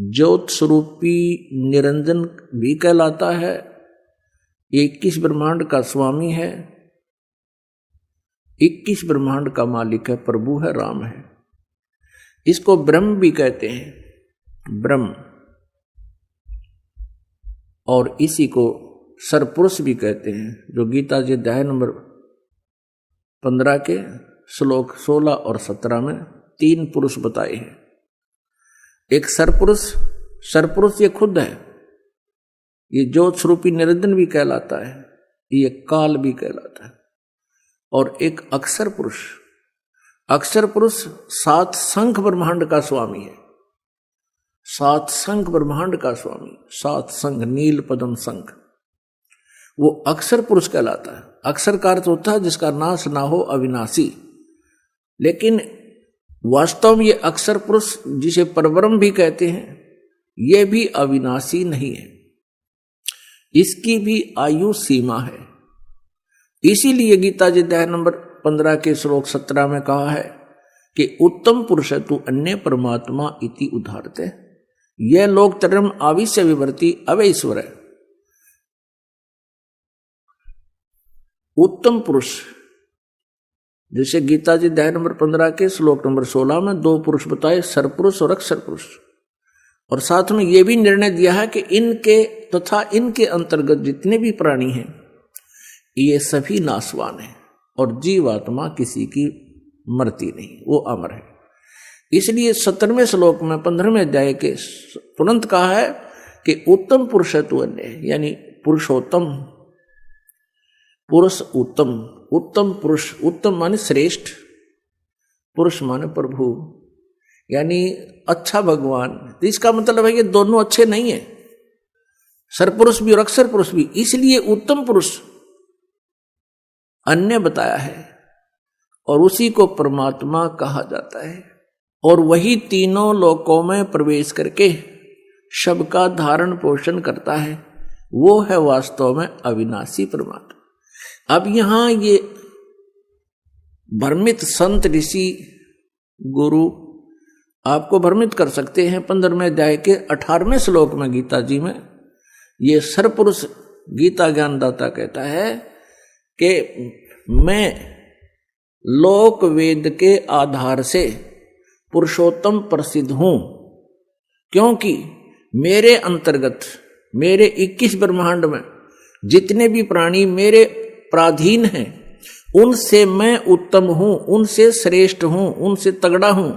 ज्योत स्वरूपी निरंजन भी कहलाता है, 21 ब्रह्मांड का स्वामी है, 21 ब्रह्मांड का मालिक है, प्रभु है, राम है। इसको ब्रह्म भी कहते हैं, ब्रह्म, और इसी को सरपुरुष भी कहते हैं, जो गीता जी अध्याय नंबर 15 के श्लोक 16 और 17 में 3 पुरुष बताए हैं। एक सरपुरुष, सरपुरुष ये खुद है, ये ज्योत स्वरूपी निरंजन भी कहलाता है, ये काल भी कहलाता है। और एक अक्षर पुरुष, अक्षर पुरुष 7 शंख ब्रह्मांड का स्वामी है, 7 शंख ब्रह्मांड का स्वामी, 7 शंख, नील पद्म शंख, वो अक्षर पुरुष कहलाता है। अक्षर का अर्थ होता है जिसका नाश ना हो, अविनाशी। लेकिन वास्तव में ये अक्षर पुरुष, जिसे परब्रह्म भी कहते हैं, ये भी अविनाशी नहीं है, इसकी भी आयु सीमा है। इसीलिए गीता जी अध्याय नंबर 15 के श्लोक 17 में कहा है कि उत्तम पुरुष तु अन्य परमात्मा इति उदाहरते, यह लोक तरम आविश्य विवर्ती अवै ईश्वर है। उत्तम पुरुष, जैसे गीता जी अध्याय नंबर 15 के श्लोक नंबर 16 में 2 पुरुष बताए, सरपुरुष और अक्षर पुरुष, और साथ में यह भी निर्णय दिया है कि इनके तथा इनके अंतर्गत जितने भी प्राणी हैं ये सभी नाशवान हैं, और जीवात्मा किसी की मरती नहीं, वो अमर है। इसलिए 17वें श्लोक में 15वें अध्याय के तुरंत कहा है कि उत्तम पुरुष है तू अन्य, यानी पुरुषोत्तम, पुरुष उत्तम, उत्तम पुरुष, उत्तम माने श्रेष्ठ, पुरुष माने प्रभु, यानी अच्छा भगवान। तो इसका मतलब है कि दोनों अच्छे नहीं है, सरपुरुष भी और अक्षर पुरुष भी। इसलिए उत्तम पुरुष अन्य बताया है, और उसी को परमात्मा कहा जाता है, और वही तीनों लोकों में प्रवेश करके सबका धारण पोषण करता है, वो है वास्तव में अविनाशी परमात्मा। अब यहां ये भ्रमित संत, ऋषि, गुरु आपको भ्रमित कर सकते हैं। 15वें अध्याय के 18वें श्लोक में गीता जी में ये सरपुरुष गीता ज्ञानदाता कहता है कि मैं लोक वेद के आधार से पुरुषोत्तम प्रसिद्ध हूं, क्योंकि मेरे अंतर्गत, मेरे 21 ब्रह्मांड में जितने भी प्राणी मेरे प्राधीन हैं, उनसे मैं उत्तम हूं, उनसे श्रेष्ठ हूं, उनसे तगड़ा हूं।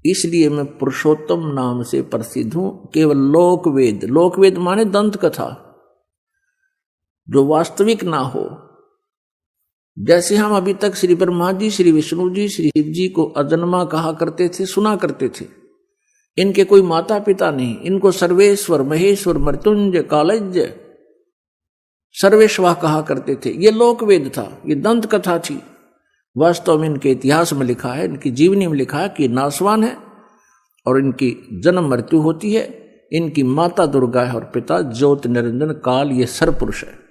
इसलिए मैं पुरुषोत्तम नाम से प्रसिद्ध हूं। केवल लोकवेद, लोकवेद माने दंत कथा, जो वास्तविक ना हो। जैसे हम अभी तक श्री ब्रह्मा जी, श्री विष्णु जी, श्री शिव जी को अजन्मा कहा करते थे, सुना करते थे, इनके कोई माता पिता नहीं, इनको सर्वेश्वर, महेश्वर, मृत्युंजय, कालज्य, सर्वेश्वर कहा करते थे। ये लोकवेद था, ये दंत कथा थी। वास्तव में इनके इतिहास में लिखा है, इनकी जीवनी में लिखा है कि नाशवान है और इनकी जन्म मृत्यु होती है। इनकी माता दुर्गा है और पिता ज्योत निरंजन काल, ये सरपुरुष है।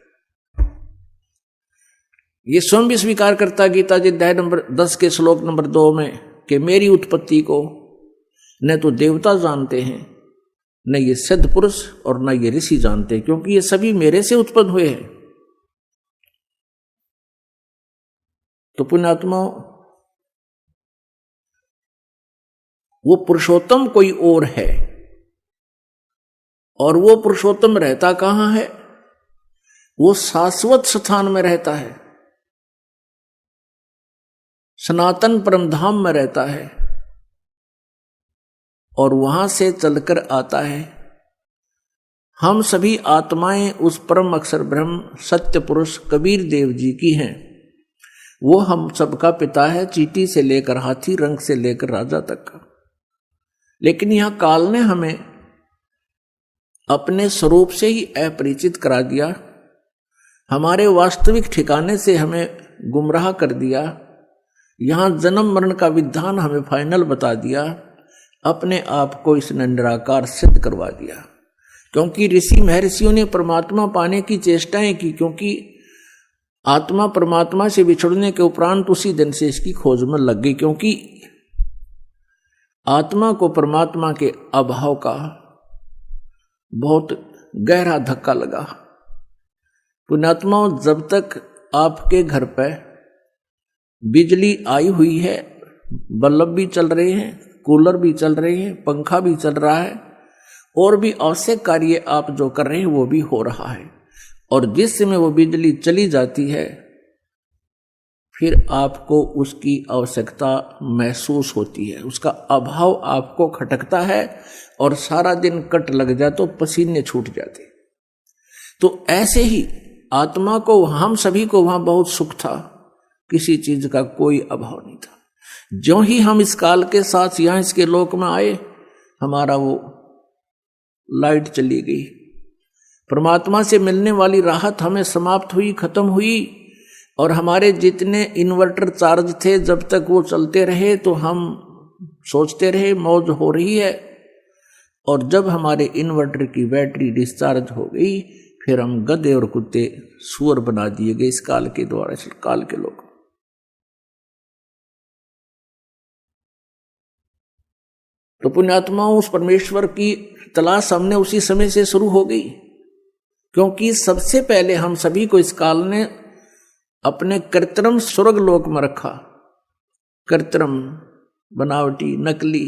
ये स्वयं भी स्वीकार करता गीता जी अध्याय नंबर 10 के श्लोक नंबर 2 में कि मेरी उत्पत्ति को न तो देवता जानते हैं, न ये सिद्ध पुरुष और न ये ऋषि जानते हैं, क्योंकि ये सभी मेरे से उत्पन्न हुए हैं। तो पुण्यात्मा, वो पुरुषोत्तम कोई और है, और वो पुरुषोत्तम रहता कहां है? वो शाश्वत स्थान में रहता है, सनातन परमधाम में रहता है, और वहां से चलकर आता है। हम सभी आत्माएं उस परम अक्षर ब्रह्म सत्य पुरुष कबीर देव जी की हैं। वो हम सबका पिता है, चींटी से लेकर हाथी, रंग से लेकर राजा तक का। लेकिन यहां काल ने हमें अपने स्वरूप से ही अपरिचित करा दिया, हमारे वास्तविक ठिकाने से हमें गुमराह कर दिया। यहां जन्म मरण का विधान हमें फाइनल बता दिया, अपने आप को इसने निराकार सिद्ध करवा दिया। क्योंकि ऋषि महर्षियों ने परमात्मा पाने की चेष्टाएं की, क्योंकि आत्मा परमात्मा से बिछड़ने के उपरांत उसी दिन से इसकी खोज में लग गई। क्योंकि आत्मा को परमात्मा के अभाव का बहुत गहरा धक्का लगा। पुण्यात्माओं, जब तक आपके घर पर बिजली आई हुई है, बल्ब भी चल रहे हैं, कूलर भी चल रहे हैं, पंखा भी चल रहा है, और भी आवश्यक कार्य आप जो कर रहे हैं वो भी हो रहा है, और जिस समय वो बिजली चली जाती है फिर आपको उसकी आवश्यकता महसूस होती है, उसका अभाव आपको खटकता है, और सारा दिन कट लग जाए तो पसीने छूट जाते। तो ऐसे ही आत्मा को, हम सभी को वहां बहुत सुख था, किसी चीज का कोई अभाव नहीं था। ज्यों ही हम इस काल के साथ यहां इसके लोक में आए, हमारा वो लाइट चली गई, परमात्मा से मिलने वाली राहत हमें समाप्त हुई, खत्म हुई, और हमारे जितने इन्वर्टर चार्ज थे जब तक वो चलते रहे तो हम सोचते रहे मौज हो रही है, और जब हमारे इन्वर्टर की बैटरी डिस्चार्ज हो गई फिर हम गधे और कुत्ते सुअर बना दिए गए इस काल के द्वारा, इस काल के लोग। तो पुण्यात्माओं, उस परमेश्वर की तलाश हमने उसी समय से शुरू हो गई, क्योंकि सबसे पहले हम सभी को इस काल ने अपने कृत्रिम स्वर्ग लोक में रखा, कृत्रिम, बनावटी, नकली,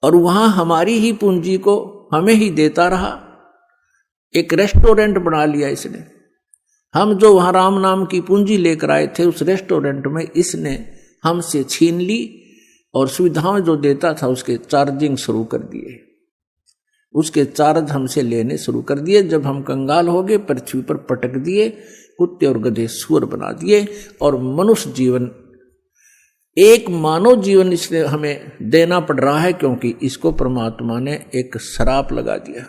और वहां हमारी ही पूंजी को हमें ही देता रहा। एक रेस्टोरेंट बना लिया इसने। हम जो वहां राम नाम की पूंजी लेकर आए थे उस रेस्टोरेंट में इसने हमसे छीन ली, और सुविधाएं जो देता था उसके चार्जिंग शुरू कर दिए, उसके चार्ज हमसे लेने शुरू कर दिए। जब हम कंगाल हो गए, पृथ्वी पर पटक दिए, कुत्ते और गधे सुअर बना दिए, और मनुष्य जीवन, एक मानव जीवन इसने हमें देना पड़ रहा है, क्योंकि इसको परमात्मा ने एक श्राप लगा दिया।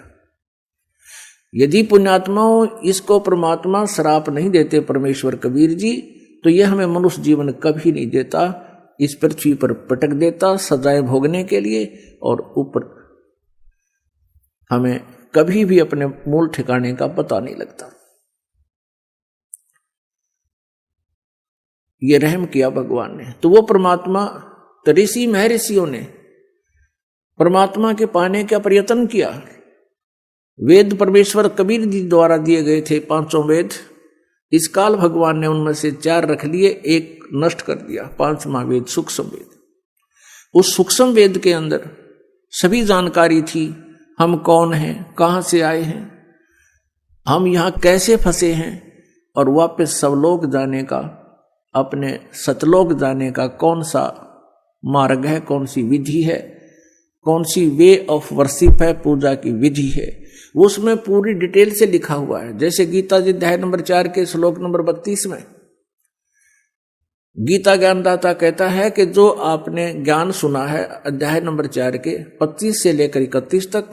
यदि पुण्यात्माओं इसको परमात्मा श्राप नहीं देते, परमेश्वर कबीर जी, तो यह हमें मनुष्य जीवन कभी नहीं देता, इस पृथ्वी पर पटक देता सजाएं भोगने के लिए, और ऊपर हमें कभी भी अपने मूल ठिकाने का पता नहीं लगता। ये रहम किया भगवान ने। तो वो परमात्मा, ऋषि महर्षियों ने परमात्मा के पाने का प्रयत्न किया। वेद परमेश्वर कबीर जी द्वारा दिए गए थे, 5 वेद। इस काल भगवान ने उनमें से 4 रख लिए, एक नष्ट कर दिया, 5वां वेद सूक्ष्म वेद। उस सूक्ष्म वेद के अंदर सभी जानकारी थी, हम कौन हैं, कहां से आए हैं, हम यहां कैसे फंसे हैं, और वापस सवलोक जाने का, अपने सतलोक जाने का कौन सा मार्ग है, कौन सी विधि है, कौन सी वे ऑफ वर्शिप है, पूजा की विधि है, वो उसमें पूरी डिटेल से लिखा हुआ है। जैसे गीता जी अध्याय नंबर 4 के श्लोक नंबर 32 में गीता ज्ञानदाता कहता है कि जो आपने ज्ञान सुना है अध्याय नंबर 4 के 25 से लेकर 31 तक,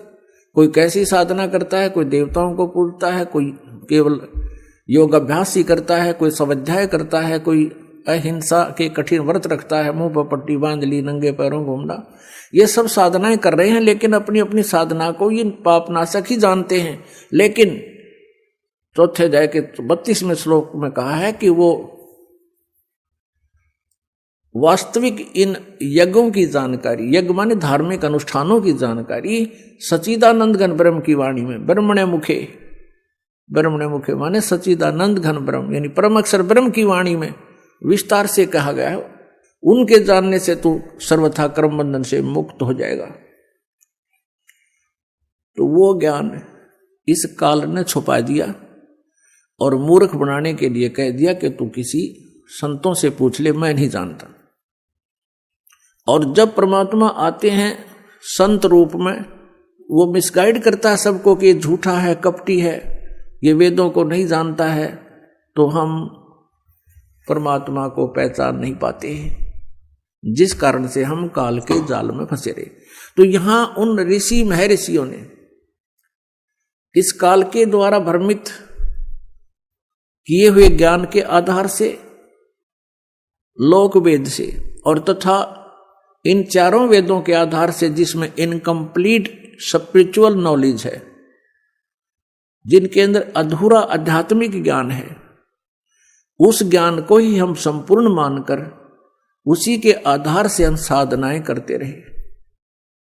कोई कैसी साधना करता है, कोई देवताओं को पूजता है, कोई केवल योग अभ्यास ही करता है, कोई स्वाध्याय करता है, कोई अहिंसा के कठिन व्रत रखता है, मुंह पर पट्टी बांध ली, नंगे पैरों घूमना, ये सब साधनाएं कर रहे हैं, लेकिन अपनी अपनी साधना को ये पापनाशक ही जानते हैं। लेकिन चौथे अध्याय के 32वें श्लोक में कहा है कि वो वास्तविक इन यज्ञों की जानकारी, यज्ञ माने धार्मिक अनुष्ठानों की जानकारी, सच्चिदानंद घन ब्रह्म की वाणी में, ब्रह्मणे मुखे, ब्रह्मणे मुखे माने सच्चिदानंद घन ब्रह्म यानी परम अक्षर ब्रह्म की वाणी में विस्तार से कहा गया है। उनके जानने से तू सर्वथा कर्म बंधन से मुक्त हो जाएगा। तो वो ज्ञान इस काल ने छुपा दिया और मूर्ख बनाने के लिए कह दिया कि तू किसी संतों से पूछ ले, मैं नहीं जानता। और जब परमात्मा आते हैं संत रूप में, वो मिसगाइड करता है सबको कि ये झूठा है, कपटी है, ये वेदों को नहीं जानता है, तो हम परमात्मा को पहचान नहीं पाते हैं, जिस कारण से हम काल के जाल में फंसे रहे। तो यहां उन ऋषि महर्षियों ने इस काल के द्वारा भ्रमित किए हुए ज्ञान के आधार से, लोक वेद से और तथा इन 4 वेदों के आधार से, जिसमें इनकम्प्लीट स्पिरिचुअल नॉलेज है, जिनके अंदर अधूरा आध्यात्मिक ज्ञान है, उस ज्ञान को ही हम संपूर्ण मानकर उसी के आधार से हम साधनाएं करते रहे।